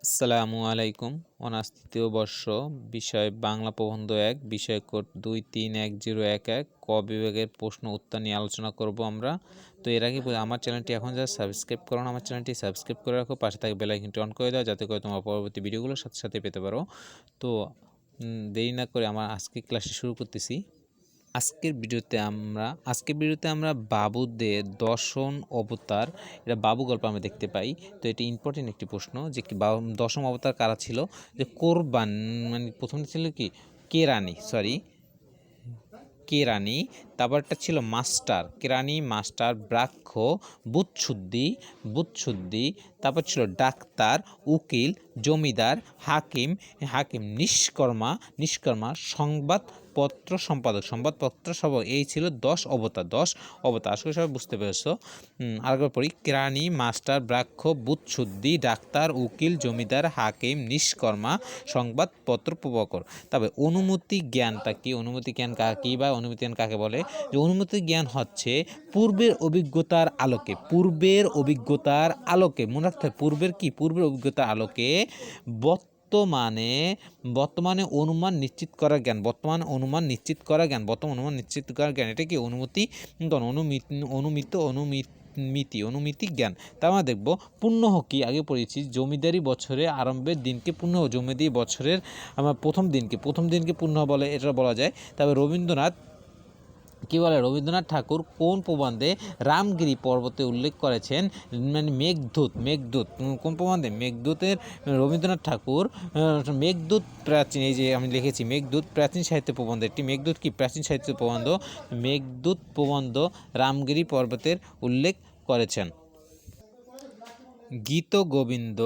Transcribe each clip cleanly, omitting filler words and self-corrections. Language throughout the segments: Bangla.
আসসালামু আলাইকুম। অনার্স ৩য় বর্ষ, বিষয় বাংলা প্রবন্ধ ১, বিষয় কোড ২৩1011, ক বিভাগের প্রশ্ন উত্তর নিয়ে আলোচনা করব আমরা। তো এর আগে আমার চ্যানেলটি এখন যারা সাবস্ক্রাইব করো না, আমার চ্যানেলটি সাবস্ক্রাইব করে রাখো, পাশে থাকা বেল আইকনটি অন করে দাও যাতে করে তোমার পরবর্তী ভিডিওগুলো সাথে সাথে পেতে পারো। তো দেরি না করে আমার আজকে ক্লাসটি শুরু করতেছি। আজকের ভিডিওতে আমরা বাবুদের দশম অবতার, এটা বাবু গল্প আমরা দেখতে পাই। তো এটি ইম্পর্টেন্ট একটি প্রশ্ন যে কি দশম অবতার কারা ছিল। যে কোরবান, মানে প্রথমটা ছিল কি কেরানি, তারপরটা ছিল মাস্টার, কেরানি মাস্টার, ব্রাহ্ম, বুৎসুদ্ধি, তারপর ছিল ডাক্তার, উকিল, জমিদার, হাকিম, নিষ্কর্মা, সংবাদপত্র সম্পাদক। এই ছিল 10 অবতার। আশা করি সবাই বুঝতে পেরেছো। আরেকবার পড়ি: কেরানি মাস্টার, ব্রাহ্ম, বুৎসুদ্ধি, ডাক্তার, উকিল, জমিদার, হাকিম, নিষ্কর্মা, সংবাদপত্র প্রভাকর। তবে অনুমতি জ্ঞানটা কি? অনুমতি জ্ঞান কাকে বলে? যে অনুমতি জ্ঞান হচ্ছে পূর্বের অভিজ্ঞতার আলোকে মনে রাখতে হবে, পূর্বের অভিজ্ঞতার আলোকে বর্তমানে অনুমান নিশ্চিত করা জ্ঞান। এটা কি? অনুমিতি জ্ঞান। তা আমরা দেখব পুণ্য কি। আগে পড়েছি জমিদারি বছরের আরম্ভের দিনকে পুণ্য, জমিদারি বছরের আমার প্রথম দিনকে পুণ্য বলে, এটা বলা যায়। তবে রবীন্দ্রনাথ ঠাকুর কোন প্রবন্ধে রামগিরি পর্বতে উল্লেখ করেছেন? মানে মেঘদূত কোন প্রবন্ধে? মেঘদূতের রবীন্দ্রনাথ ঠাকুর মেঘদূত প্রাচীন, এই যে আমি লিখেছি মেঘদূত প্রাচীন সাহিত্য প্রবন্ধ। একটি মেঘদূত কি? প্রাচীন সাহিত্য প্রবন্ধ। মেঘদূত প্রবন্ধ রামগিরি পর্বতের উল্লেখ করেছেন। গীতগোবিন্দ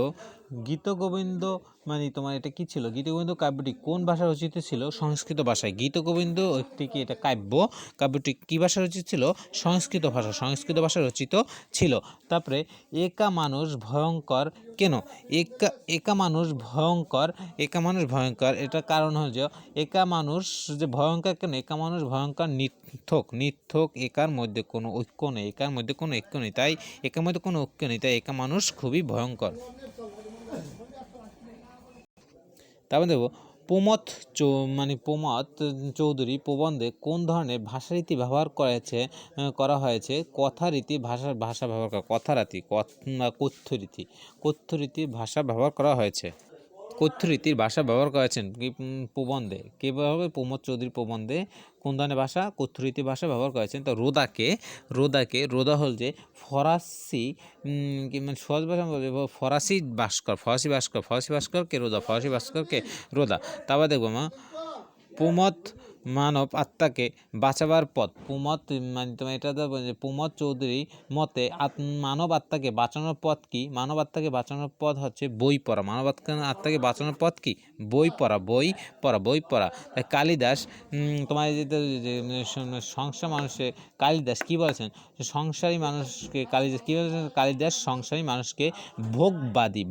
মানে তোমার এটা কি ছিল? গীতগোবিন্দ কাব্যটি কোন ভাষায় রচিত ছিল? সংস্কৃত ভাষায়। গীতগোবিন্দ একটি কি? এটা কাব্যটি কি ভাষায় রচিত ছিল? সংস্কৃত ভাষায় রচিত ছিল। তারপরে একা মানুষ ভয়ঙ্কর কেন? একা মানুষ ভয়ঙ্কর, এটার কারণ হল যে একা মানুষ যে ভয়ঙ্কর কেন? একা মানুষ ভয়ঙ্কর নির্থক, একার মধ্যে কোনো ঐক্য নেই, তাই একার মধ্যে কোনো ঐক্য নেই, তাই একা মানুষ খুবই ভয়ঙ্কর। তারপর দেখব প্রমথ চৌধুরী প্রবন্ধে কোন ধরনের ভাষারীতি ব্যবহার করা হয়েছে? কথারীতি ভাষা ব্যবহার করা, কথ্যরীতির ভাষা ব্যবহার করা হয়েছে। কথ্যরীতির ভাষা ব্যবহার করেছেন কি প্রবন্ধে? কীভাবে? প্রমথ চৌধুরী প্রবন্ধে কোন ধরনের ভাষা? কথ্যরীতির ভাষা ব্যবহার করেছেন। তো রোদা হল যে ফরাসি, মানে সহজ ভাষা ফরাসি ভাস্করকে রোদা। তারপর দেখবো প্রমথ মানব আত্মাকে বাঁচাবার পথ। মানে তোমার এটা প্রমথ চৌধুরী মতে মানব আত্মাকে বাঁচানোর পথ কি? মানব আত্মাকে বাঁচানোর পথ হচ্ছে বই পড়া। আত্মাকে বাঁচানোর পথ কি? বই পড়া। তাই কালিদাস তোমার সংসার মানুষে কালিদাস কি বলেছেন? সংসারী মানুষকে কালিদাস সংসারী মানুষকে ভোগবাদী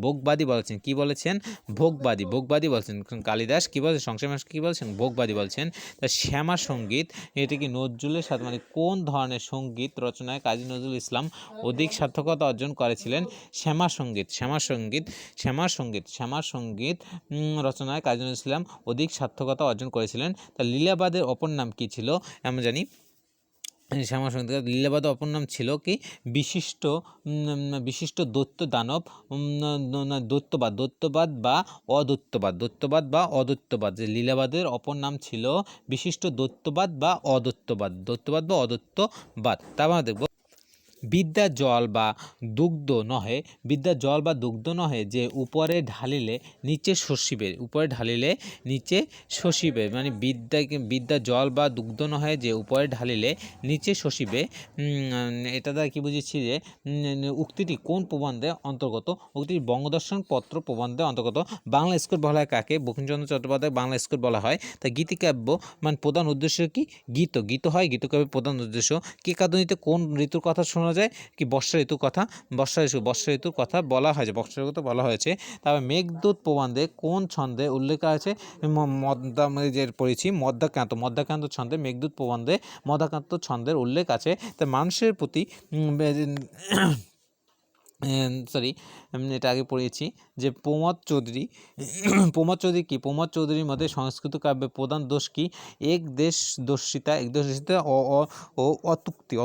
বলেছেন। কি বলেছেন? ভোগবাদী বলেছেন। কালিদাস কি বলেছেন? সংসারী মানুষকে কি বলেছেন? ভোগবাদী বলছেন। তা শ্যামা সঙ্গীত, এটি কি নজরুলের সাথে, মানে কোন ধরনের সঙ্গীত রচনায় কাজী নজরুল ইসলাম অধিক সার্থকতা অর্জন করেছিলেন? শ্যামা সঙ্গীত রচনায় কাজী নজরুল ইসলাম অধিক সার্থকতা অর্জন করেছিলেন। তা লীলাবাদের অপর নাম কি ছিল? আমরা জানি শ্যামা সঙ্গীত লীলাবাদের অপর নাম ছিল কি? বিশিষ্ট দৈত্য দানব, দৈত্যবাদ বা অদৈত্যবাদ। যে লীলাবাদের অপর নাম ছিল বিশিষ্ট দৈত্যবাদ বা অদৈত্যবাদ। তারপর দেখব বিদ্যা জল বা দুগ্ধ নহে, যে উপরে ঢালিলে নিচে শশিবে। মানে বিদ্যা জল বা দুগ্ধ নহে, যে উপরে ঢালিলে নিচে শশিবে। এটা দ্বারা কি বুঝেছি? যে উক্তিটি কোন প্রবন্ধে অন্তর্গত? উক্তিটি বঙ্গদর্শন পত্র প্রবন্ধে অন্তর্গত। বাংলা স্কুল বলা হয় কাকে? বঙ্কিমচন্দ্র চট্টোপাধ্যায় বাংলা স্কুল বলা হয়। তা গীতিকাব্য মানে প্রধান উদ্দেশ্য কি? গীত হয় গীতকাব্যের প্রধান উদ্দেশ্য। কেকাদনীতে কোন ঋতুর কথা শোনা যায়? কি? বর্ষা ঋতুর কথা বলা হয়েছে। তারপর মেঘদূত প্রবন্ধে কোন ছন্দে উল্লেখ আছে? মধ্যাক্রান্ত ছন্দে মেঘদূত প্রবন্ধে মধ্যাক্রান্ত ছন্দের উল্লেখ আছে। তা মানুষের প্রতি সরি, এটা আগে পড়িয়েছি যে প্রমোদ চৌধুরী প্রমোদ চৌধুরী কি, প্রমোদ চৌধুরীর মতে সংস্কৃত কাব্যের প্রধান দোষ কি, একদেশদর্শিতা ও অতুক্তি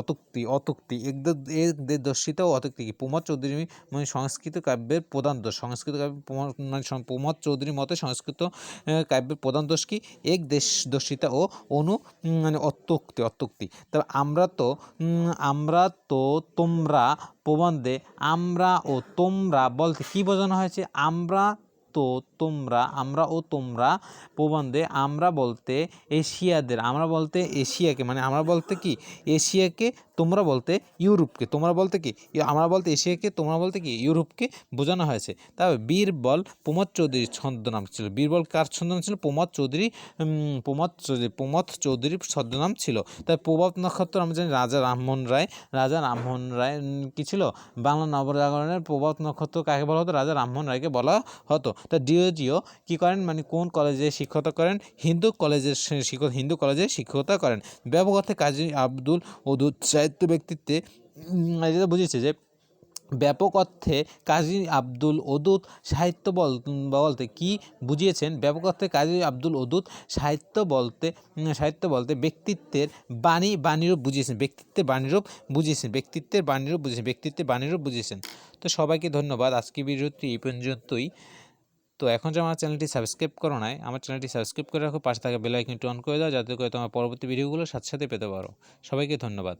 একদেশদর্শিতা ও অতুক্তি কি। প্রমোদ চৌধুরী মানে সংস্কৃত কাব্যের প্রধান দোষ, সংস্কৃত কাব্যের মানে প্রমোদ চৌধুরীর মতে সংস্কৃত কাব্যের প্রধান দোষ কি, একদেশদর্শিতা ও মানে অত্যুক্তি। তবে আমরা তো তোমরা প্রবন্ধে আমরা ও তোমরা বলতে কি বোঝানো হয়েছে, আমরা ও তোমরা প্রবন্ধে আমরা বলতে এশিয়াকে মানে আমরা বলতে কি এশিয়াকে, তোমরা বলতে ইউরোপকে, তোমরা বলতে কি আমরা বলতে এশিয়াকে, তোমরা বলতে কি ইউরোপকে বোঝানো হয়েছে। তবে বীরবল প্রমোদ চৌধুরীর ছদ্মনাম ছিল। বীরবল কার ছদ্মনাম ছিল? প্রমোদ চৌধুরীর ছদ্মনাম ছিল। তাই প্রভাত নক্ষত্র আমরা জানি রাজা রামমোহন রায় কি ছিল? বাংলা নবজাগরণের প্রভাত নক্ষত্র কাকে বলা হতো? রাজা রামমোহন রায়কে বলা হতো। তা ডিওজিও কি করেন, মানে কোন কলেজে শিক্ষকতা করেন? হিন্দু কলেজে শিক্ষকতা করেন। ব্যাপক অর্থে কাজী আব্দুল ওদুদ সাহিত্য ব্যক্তিত্বে যেটা বুঝেছে যে ব্যাপক অর্থে কাজী আব্দুল ওদুদ সাহিত্য বলতে কি বুঝিয়েছেন? ব্যাপক অর্থে কাজী আব্দুল ওদুদ সাহিত্য বলতে ব্যক্তিত্বের বাণীরূপ বুঝিয়েছেন, ব্যক্তিত্বের বাণীরূপ বুঝিয়েছেন। তো সবাইকে ধন্যবাদ। আজকে ভিডিওটি এই পর্যন্তই। তো এখন যে আমার চ্যানেলটি সাবস্ক্রাইব করো নাই, আমার চ্যানেলটি সাবস্ক্রাইব করে রাখো, পাশে থাকা বেল আইকনটি অন করে দাও, যাতে করে তোমার পরবর্তী ভিডিওগুলো সাথে সাথে পেতে পারো। সবাইকে ধন্যবাদ।